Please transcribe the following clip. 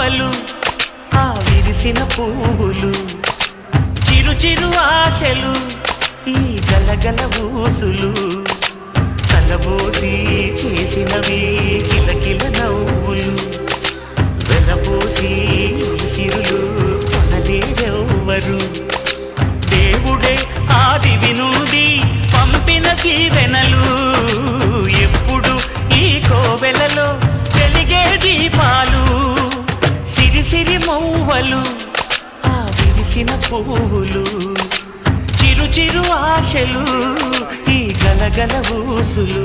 మౌవలు ఆ విరిసిన పువ్వులు చిరు చిరు ఆశలు ఈ గలగల ఊసులు కలబోసి చేసినవి కిలకిల నవ్వులు వెలబోసి సిరులు కొనలేరెవ్వరు దేవుడే ఆదివి నుండి పంపిన దీవెనలు ఎప్పుడు ఈ కోవెలలో వెలిగే దీపాలు సిరి సిరి మౌవలు ఆ విరిసిన పువ్వులు చిరు చిరు ఆశలు ఈ గలగల ఊసులు